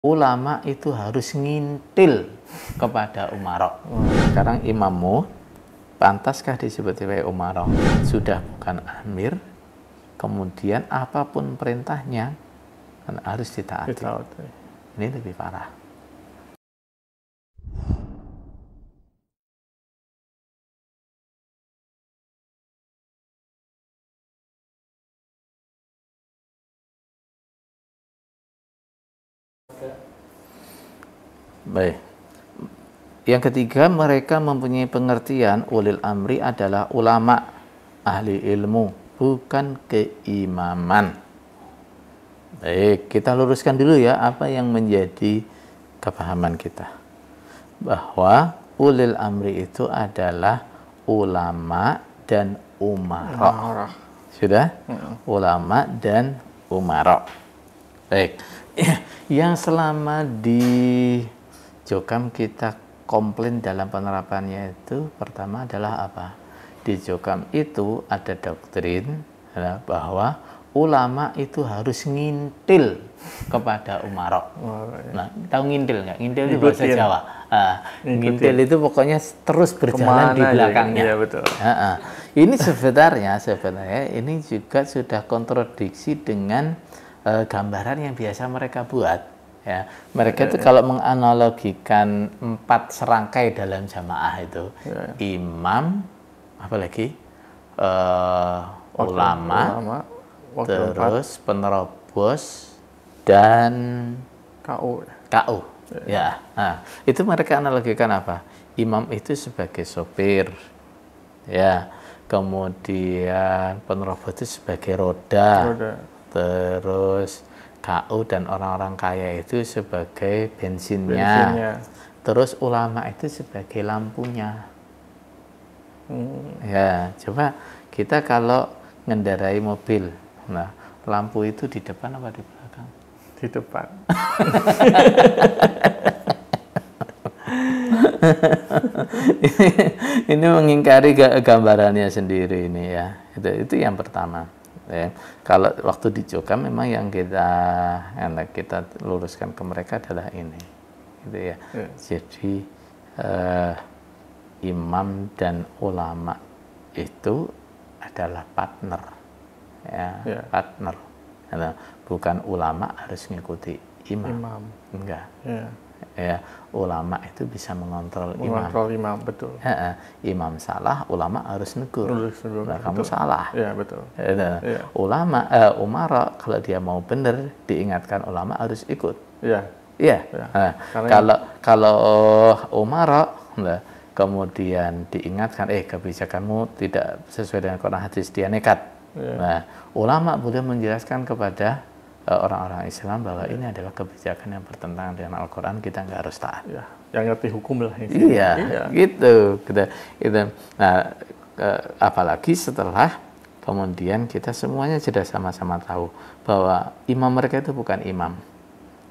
ulama itu harus ngintil kepada umarok. Sekarang imammu, pantaskah disebut sebagai umarok? Sudah bukan amir, kemudian apapun perintahnya harus ditaati. Ini lebih parah. Baik. Yang ketiga, mereka mempunyai pengertian ulil amri adalah ulama, ahli ilmu, bukan keimaman. Baik, kita luruskan dulu ya apa yang menjadi kepahaman kita. Bahwa ulil amri itu adalah ulama dan umarok. Sudah? Ulama dan umarok. Baik. Yang selama di Jokam kita komplain dalam penerapannya itu pertama adalah apa? Di Jokam itu ada doktrin bahwa ulama itu harus ngintil kepada umarok. Nah, tahu ngintil nggak? Ngintil itu bahasa Jawa. Ngintil itu pokoknya terus berjalan di belakangnya. Iya, betul. Ini sebenarnya ini juga sudah kontradiksi dengan gambaran yang biasa mereka buat. Ya, mereka itu kalau menganalogikan 4 serangkai dalam jamaah itu, imam, apalagi ulama, terus penerobos dan KU. Ya, nah, itu mereka analogikan apa? Imam itu sebagai sopir, ya, kemudian penerobos itu sebagai roda. Terus KU dan orang-orang kaya itu sebagai bensinnya. Terus ulama itu sebagai lampunya. Ya, coba kita kalau ngendarai mobil, nah lampu itu di depan apa di belakang? Di depan. Ini mengingkari gambarannya sendiri ini ya. Itu yang pertama. Ya, kalau waktu di Jokam memang yang kita luruskan ke mereka adalah ini, gitu ya. Jadi imam dan ulama itu adalah partner, ya. Partner. Bukan ulama harus mengikuti imam. Enggak. Ya, ulama itu bisa mengontrol imam. Betul. Imam salah, ulama harus negur. Nah, kamu salah. Ya, betul. Ulama, umara kalau dia mau benar, diingatkan ulama harus ikut. Iya. Kalau umara, kemudian diingatkan, kebijakanmu tidak sesuai dengan Quran hadis, dia nekat. Nah, ulama boleh menjelaskan kepada orang-orang Islam bahwa ini adalah kebijakan yang bertentangan dengan Al-Quran, kita nggak harus taat. Yang ngerti hukum lah. Gitu. Nah, apalagi setelah kemudian kita semuanya sudah sama-sama tahu bahwa imam mereka itu bukan imam.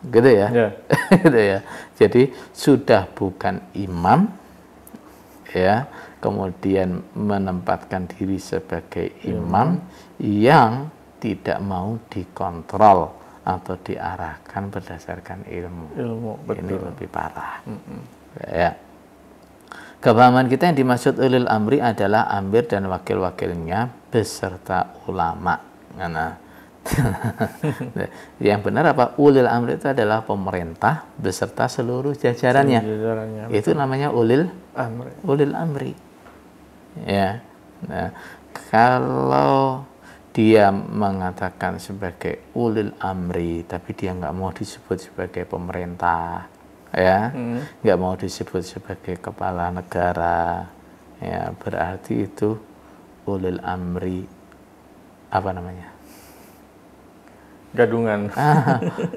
Gitu ya. Gitu ya. Jadi sudah bukan imam, ya, kemudian menempatkan diri sebagai imam yang tidak mau dikontrol atau diarahkan berdasarkan ilmu. Betul. Ini lebih parah. Ya. Kepahaman kita yang dimaksud ulil amri adalah amir dan wakil-wakilnya beserta ulama. Nah, yang benar apa? Ulil amri itu adalah pemerintah beserta seluruh jajarannya. Itu namanya ulil amri. Ya. Nah, kalau dia mengatakan sebagai ulil amri, tapi dia nggak mau disebut sebagai pemerintah, ya, nggak mau disebut sebagai kepala negara, ya, berarti itu ulil amri apa namanya? Gadungan.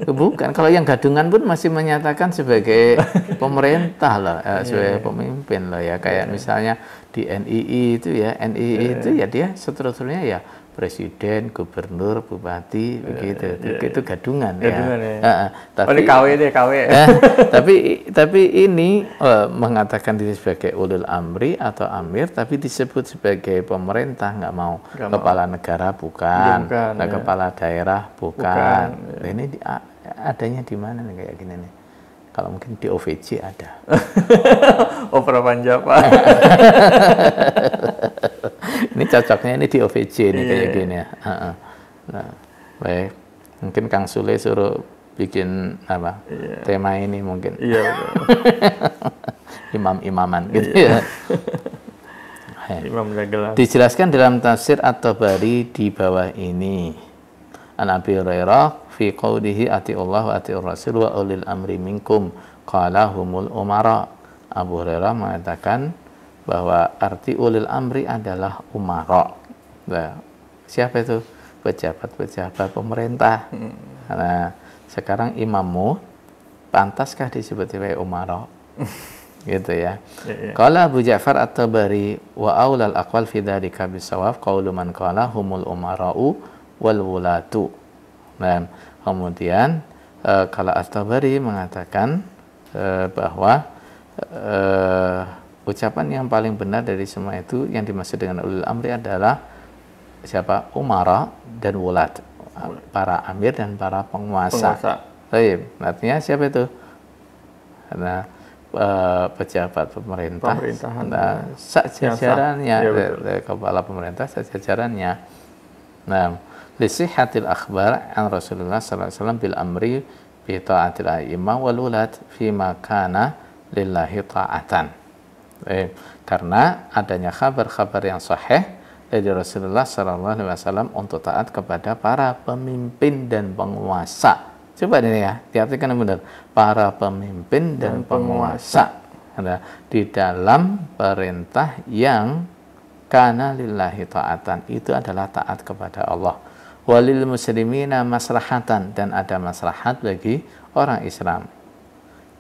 Bukan. Kalau yang gadungan pun masih menyatakan sebagai pemerintah loh, sebagai pemimpin loh ya. Kayak misalnya di NII itu ya, NII itu ya dia strukturnya ya presiden, gubernur, bupati, begitu. Itu gadungan ya. Tapi KW. Tapi ini mengatakan diri sebagai ulil amri atau amir, tapi disebut sebagai pemerintah, nggak mau. Kepala negara bukan. Kepala daerah bukan. Ini adanya di mana nih kayak gini nih? Kalau mungkin di OVJ ada. Opera Panjapa. Ini cocoknya ini di OVJ nih kayak gini ya. Nah, baik. Mungkin Kang Sule suruh bikin apa? Tema ini mungkin. Iya betul. Imam-imaman gitu ya. Imam dagelan. Dijelaskan dalam tafsir At-Tabari di bawah ini. An Abi Hurairah fi qaulihi atiullah wa atiur rasul wa ulil amri minkum qala humul umara. Abu Hurairah mengatakan bahwa arti ulil amri adalah umara. Nah, siapa itu? Pejabat-pejabat pemerintah. Nah, sekarang imammu pantaskah disebut sebagai umara? Gitu ya. Qala Abu Ja'far At-Tabari wa aulal aqwal fi dzalika bisawab qaulu man qala humul umara'u wal wulatu. Nah, kemudian kalau At-Tabari mengatakan bahwa ucapan yang paling benar dari semua itu yang dimaksud dengan ulul amri adalah siapa? Umara dan wulat, para amir dan para penguasa. Baik, artinya siapa itu? Karena pejabat pemerintah, nah, sejajarannya, kepala pemerintah, sejajarannya. Nah, lisihhatil akhbar an Rasulullah sallallahu alaihi wasallam bil amri bi ta'atil a'immah wal wulat fi ma kana lillahi ta'atan. Karena adanya kabar-kabar yang sahih dari Rasulullah sallallahu alaihi wasallam untuk taat kepada para pemimpin dan penguasa. Coba ini ya, diartikan yang benar. Para pemimpin dan penguasa. Nah, di dalam perintah yang kana lillahi ta'atan, itu adalah taat kepada Allah. Walil muslimina maslahatan, dan ada maslahat bagi orang Islam.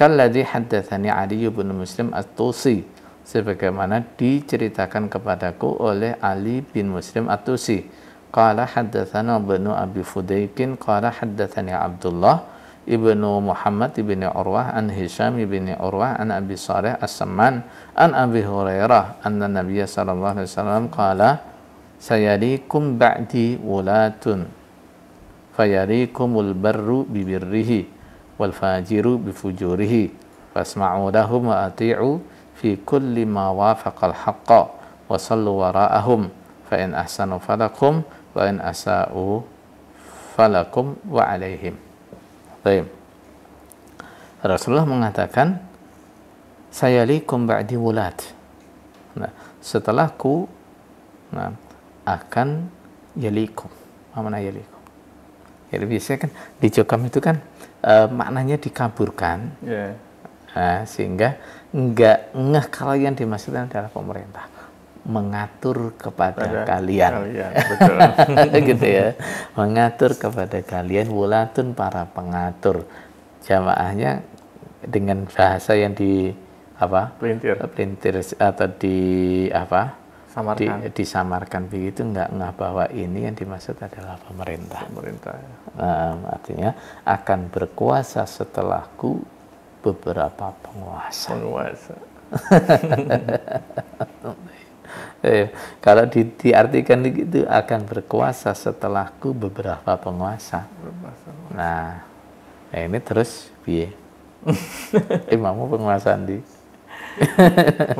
Kalladzi haddatsani Ali bin Muslim At-Tusi, sebagaimana diceritakan kepadaku oleh Ali bin Muslim At-Tusi. Qala haddatsana Ibnu Abi Fudaykin qala haddatsani Abdullah ibnu Muhammad ibni Urwah an Hisham ibni Urwah an Abi Salih As-Samman an Abi Hurairah anna Nabiy sallallahu alaihi wasallam qala sayalikum ba'di wulatun fayalikumul barru bi birrihi wal fajiru bi fujurihi fasma'u lahum wa ati'u fi kulli ma wafaqal haqqa wa sallu wara'ahum fa in ahsanu falakum wa in asa'u falakum wa alaihim. Baik. Rasulullah mengatakan sayalikum ba'di wulat. Nah, setelahku akan yalikum. Apa makna yalikum? Jadi biasanya kan di Jokam itu kan maknanya dikaburkan. Nah, sehingga enggak ngeh kalau yang dimaksudkan adalah pemerintah mengatur kepada kalian. Betul. Gitu ya, mengatur kepada kalian, wulatun para pengatur. Jamaahnya dengan bahasa yang di apa? Pelintir atau di apa? Disamarkan begitu, enggak bahwa ini yang dimaksud adalah pemerintah. Artinya akan berkuasa setelahku beberapa penguasa. Kalau diartikan begitu, akan berkuasa setelahku beberapa penguasa. Nah, ini terus piye? Imammu penguasaan di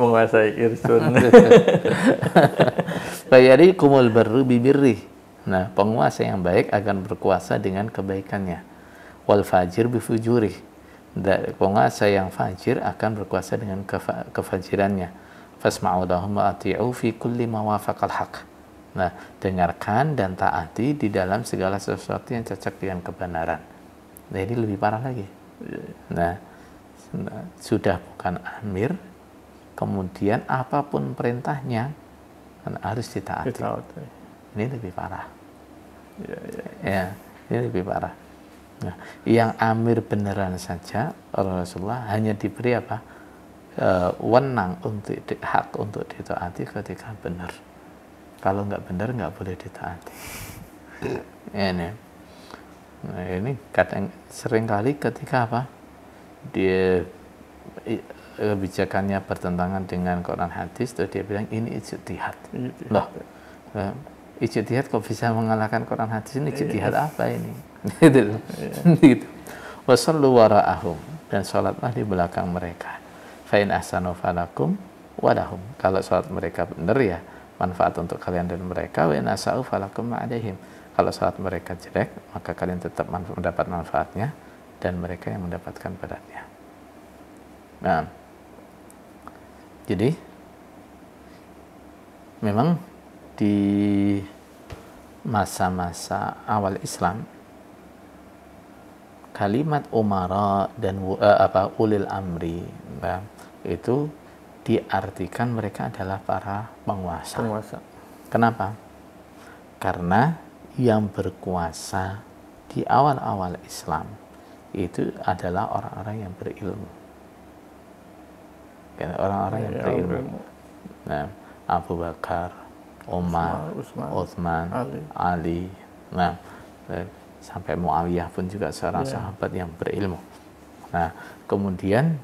menguasai irsun. Bayari kumul barru bibirri. Nah, penguasa yang baik akan berkuasa dengan kebaikannya. Wal fajir bifujuri. Penguasa yang fajir akan berkuasa dengan kefajirannya. Fasma'u lahum wa ati'u fi kulli ma wafaqal haq. Nah, dengarkan dan taati di dalam segala sesuatu yang cocok dengan kebenaran. Nah, ini lebih parah lagi. Nah, sudah bukan amir, kemudian apapun perintahnya harus ditaati. Ini lebih parah. Ya, ini lebih parah. Nah, yang amir beneran saja Rasulullah hanya diberi apa? Wenang untuk hak untuk ditaati ketika benar. Kalau nggak benar nggak boleh ditaati. Ini, nah, ini kadang seringkali ketika apa? Dia kebijakannya bertentangan dengan Quran hadis, terus dia bilang ini ijtihad. Loh, ijtihad kok bisa mengalahkan Quran hadis? Ini ijtihad apa ini? Gitu. Wa sallu wara'ahum, dan salatlah di belakang mereka. Fa in ahsanu falakum wa lahum. Kalau salat mereka benar ya manfaat untuk kalian dan mereka. Wa in asa'u falakum ma'alaihim. Kalau salat mereka jelek, maka kalian tetap mendapat manfaatnya dan mereka yang mendapatkan beratnya. Nah, jadi memang di masa-masa awal Islam, kalimat umara dan ulil amri, nah, itu diartikan mereka adalah para penguasa. Kenapa? Karena yang berkuasa di awal-awal Islam itu adalah orang-orang yang berilmu. Orang-orang yang berilmu. Nah, Abu Bakar, Umar, Utsman, Ali. Nah, sampai Muawiyah pun juga seorang sahabat yang berilmu. Nah, kemudian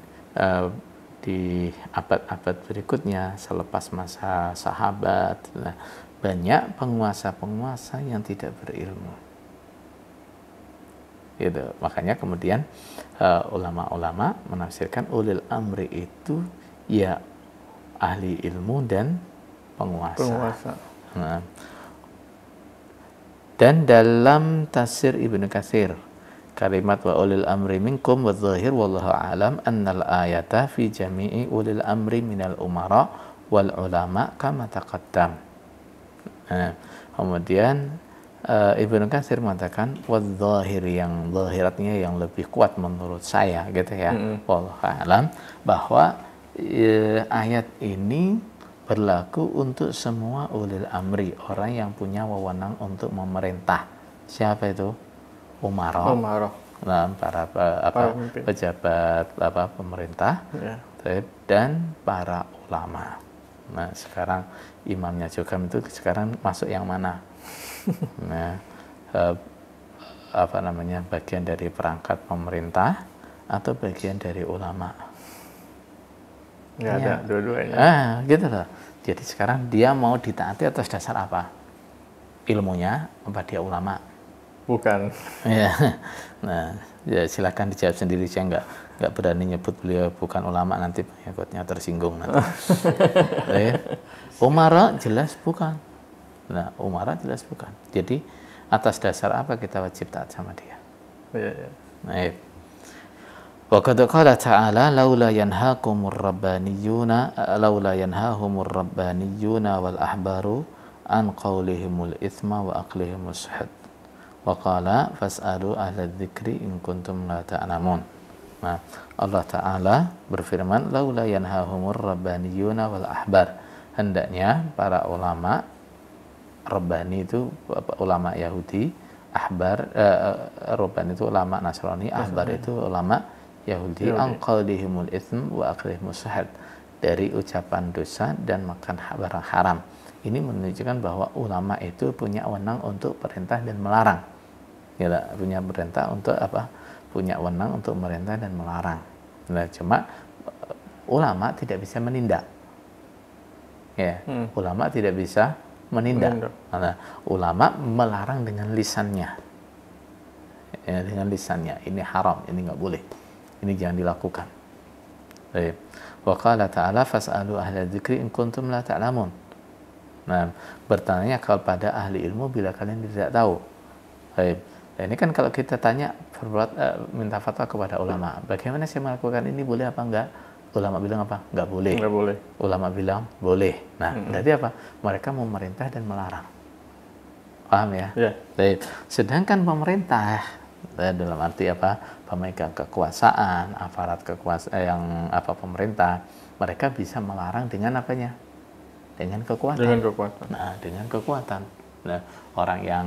di abad-abad berikutnya selepas masa sahabat, nah, banyak penguasa-penguasa yang tidak berilmu. Gitu. Makanya kemudian ulama-ulama menafsirkan ulil amri itu ya ahli ilmu dan penguasa. Nah, dan dalam tafsir Ibnu Katsir, kalimat wa ulil amri minkum wa dzahir wallahu alam annal ayata fi jami'i ulil amri minal umara wal ulama kama taqaddam. Nah, kemudian Ibnu Katsir mengatakan wa dzahir, yang zahiratnya yang lebih kuat menurut saya gitu ya. Wallahu alam, bahwa ayat ini berlaku untuk semua ulil amri, orang yang punya wewenang untuk memerintah. Siapa itu? Umara. Nah, para pejabat pemerintah, dan para ulama. Nah, sekarang imamnya Jogam itu sekarang masuk yang mana? Nah, bagian dari perangkat pemerintah atau bagian dari ulama? Nggak ada, dua-duanya. Gitu loh. Jadi sekarang dia mau ditaati atas dasar apa? Ilmunya apa dia ulama? Bukan. Ya. Nah, ya silakan dijawab sendiri, saya nggak berani nyebut beliau bukan ulama, nanti pengikutnya tersinggung nanti. Umara jelas bukan. Nah, umara jelas bukan. Jadi atas dasar apa kita wajib taat sama dia? Nah, wa qad qala ta'ala laula yanhahumur rabbaniyuna wal ahbaru an qaulihimul itsma wa aqlihimus suhud wa qala fas'alu ahla dzikri in kuntum la ta'lamun. Nah, Allah Ta'ala berfirman laula yanhahumur rabbaniyuna wal ahbar, hendaknya para ulama, Rabbani itu ulama Yahudi, ahbar Rabbani itu ulama Nasrani, ahbar itu ulama Yahudi, anqaulihimul itsm wa aqlihimus suhud, dari ucapan dosa dan makan barang haram. Ini menunjukkan bahwa ulama itu punya wewenang untuk perintah dan melarang. Ya, punya perintah untuk apa? Punya wewenang untuk merintah dan melarang. Nah, cuma ulama tidak bisa menindak. Ya, ulama tidak bisa menindak. Nah, ulama melarang dengan lisannya. Ya, dengan lisannya. Ini haram, ini nggak boleh. Ini jangan dilakukan. Baik. Wa qala ta'ala fas'alu ahla dzikri in kuntum la ta'lamun. Nah, bertanya kepada ahli ilmu bila kalian tidak tahu. Baik. Nah, ini kan kalau kita tanya minta fatwa kepada ulama, bagaimana saya melakukan ini, boleh apa enggak? Ulama bilang apa? Enggak boleh. Enggak boleh. Ulama bilang boleh. Nah, berarti apa? Mereka memerintah dan melarang. Paham ya? Baik. Sedangkan pemerintah dalam arti apa? Pemegang kekuasaan, aparat kekuasaan yang pemerintah, mereka bisa melarang dengan apanya? Dengan kekuatan. Nah, dengan kekuatan. Nah, orang yang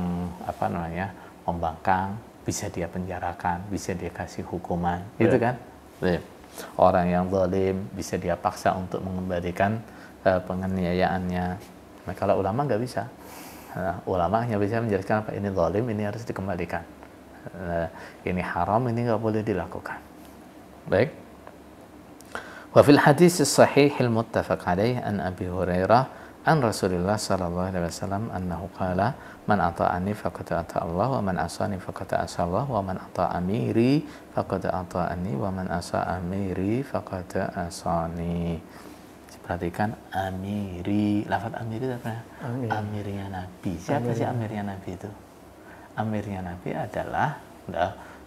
membangkang bisa dia penjarakan, bisa dia kasih hukuman, gitu kan? Orang yang zalim bisa dia paksa untuk mengembalikan penganiayaannya. Nah, kalau ulama nggak bisa. Nah, ulama hanya bisa menjelaskan apa ini zalim, ini harus dikembalikan. Ini haram, ini nggak boleh dilakukan. Baik. Wa fil hadis sahih al muttafaq alaih an Abi Hurairah an Rasulullah sallallahu alaihi wasallam annahu qala man ata'ani faqad ata Allah wa man asani faqad asa Allah wa man ata amiri faqad ata'ani wa man asa amiri faqad asani. Perhatikan amiri, lafaz amiri itu apa? Amirnya Nabi. Siapa sih amirnya Nabi itu? Amirnya Nabi adalah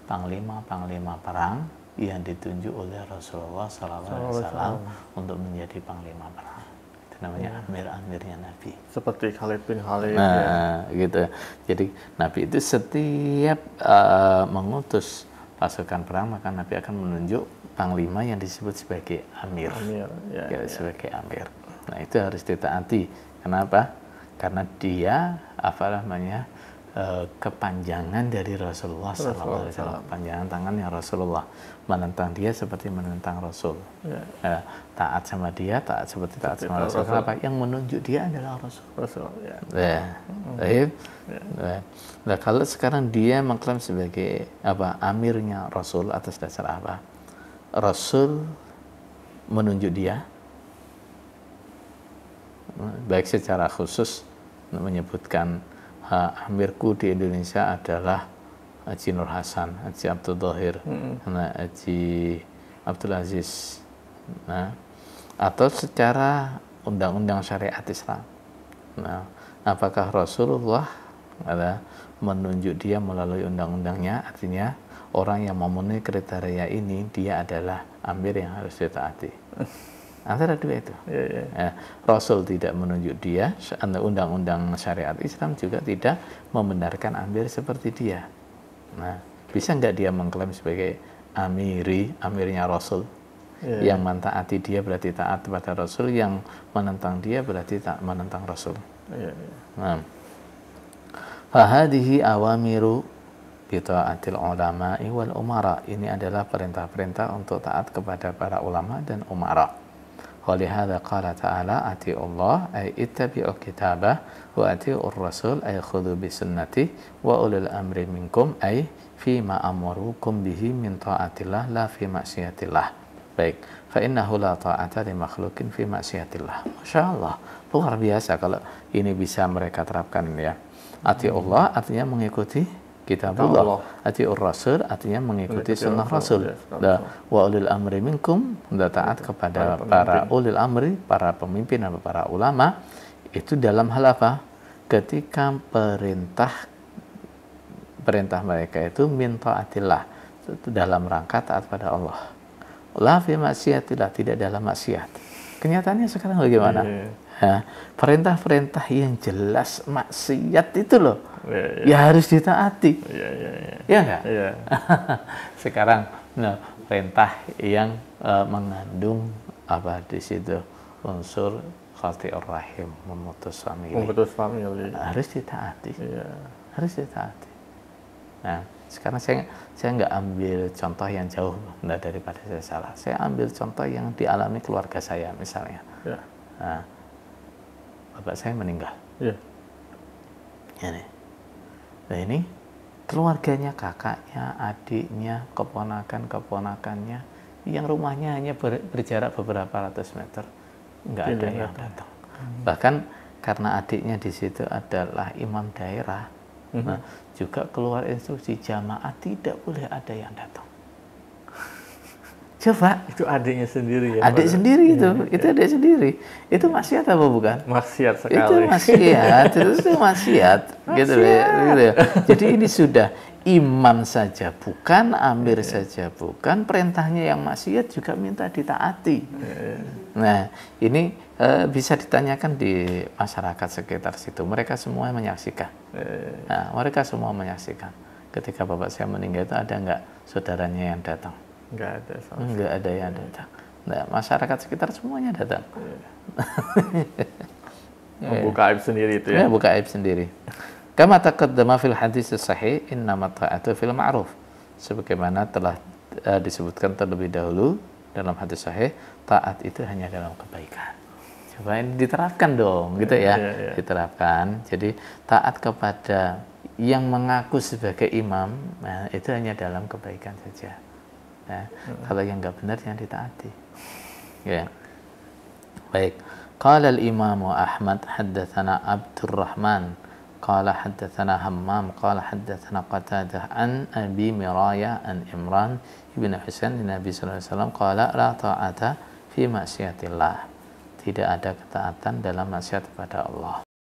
panglima perang yang ditunjuk oleh Rasulullah SAW untuk menjadi panglima perang. Itu namanya amirnya Nabi. Seperti Khalid bin Khalid. Nah, gitu. Jadi Nabi itu setiap mengutus pasukan perang, maka Nabi akan menunjuk panglima yang disebut sebagai amir. Sebagai amir. Nah, itu harus ditaati. Kenapa? Karena dia kepanjangan dari Rasulullah SAW, kepanjangan tangannya Rasulullah. Menentang dia seperti menentang Rasul. Taat sama dia, taat seperti taat sama Rasul. Kenapa? Yang menunjuk dia adalah Rasul. Nah, kalau sekarang dia mengklaim sebagai amirnya Rasul atas dasar apa? Rasul menunjuk dia, baik secara khusus menyebutkan amirku di Indonesia adalah Haji Nur Hasan, Haji Abdul Dhahir, Haji Abdul Aziz, atau secara undang-undang syariat Islam. Nah, apakah Rasulullah menunjuk dia melalui undang-undangnya? Artinya orang yang memenuhi kriteria ini dia adalah amir yang harus ditaati. Antara dua itu. Rasul tidak menunjuk dia, undang-undang syariat Islam juga tidak membenarkan amir seperti dia. Nah, bisa nggak dia mengklaim sebagai amirnya Rasul? Yang mentaati dia berarti taat kepada Rasul, yang menentang dia berarti tak menentang Rasul. Nah, fahadihi awamiru bita'atil ulama'i wal umara. Ini adalah perintah-perintah untuk taat kepada para ulama dan umara. Walihada qala ta'ala ati'ullah ay ittabi'u kitabah wa ati'ur rasul ay khudhu bisunnati wa ulil amri minkum ay fima amarukum bihi min ta'atillah la fi maksiatillah. Baik, fa innahu la ta'ata li makhlukin fi maksiatillah. Masya Allah, luar biasa kalau ini bisa mereka terapkan ya. Ati'ullah artinya mengikuti kitabullah, ati'ur rasul artinya mengikuti sunnah Rasul. Wa ulil amri minkum, taat kepada para ulil amri, para pemimpin dan para ulama. Itu dalam hal apa? Ketika perintah mereka itu min taatillah, itu dalam rangka taat pada Allah. La fi maksiatillah, tidak dalam maksiat. Kenyataannya sekarang bagaimana? Perintah-perintah yang jelas maksiat itu loh, ya harus ditaati. Ya enggak? Sekarang perintah yang mengandung di situ unsur qati'ur rahim, memutus famili. Harus ditaati. Harus ditaati. Nah, sekarang saya nggak ambil contoh yang jauh daripada saya salah. Saya ambil contoh yang dialami keluarga saya misalnya. Nah, bapak saya meninggal. Nah, ini keluarganya, kakaknya, adiknya, keponakannya yang rumahnya hanya berjarak beberapa ratus meter, nggak ada yang datang. Bahkan karena adiknya di situ adalah imam daerah, nah, juga keluar instruksi jamaah tidak boleh ada yang datang. Coba, itu adiknya sendiri ya? Adik sendiri itu adik sendiri. Itu maksiat apa bukan? Maksiat sekali. Itu maksiat, itu maksiat. Gitu ya. Jadi ini sudah imam saja bukan, amir saja bukan, perintahnya yang maksiat juga minta ditaati. Nah, ini bisa ditanyakan di masyarakat sekitar situ. Mereka semua menyaksikan. Nah, mereka semua menyaksikan. Ketika bapak saya meninggal itu ada nggak saudaranya yang datang? Nggak ada yang datang. Nah, masyarakat sekitar semuanya datang. Membuka aib sendiri itu ya? Buka aib sendiri. Kama taqaddama fil hadis sahih innamat ta'atu fil ma'ruf. Sebagaimana telah disebutkan terlebih dahulu dalam hadis sahih, taat itu hanya dalam kebaikan. Coba ini diterapkan dong, gitu ya. Diterapkan. Jadi taat kepada yang mengaku sebagai imam, nah, itu hanya dalam kebaikan saja. Nah, kalau yang nggak benar yang ditaati. Ya. Baik. Qala al-Imam Ahmad haddatsana Abdurrahman qala haddatsana Hammam qala haddatsana Qatadah an Abi Miraya an Imran ibn Husain Nabi sallallahu alaihi wasallam qala la ta'ata fi ma'siyatillah. Tidak ada ketaatan dalam maksiat kepada Allah.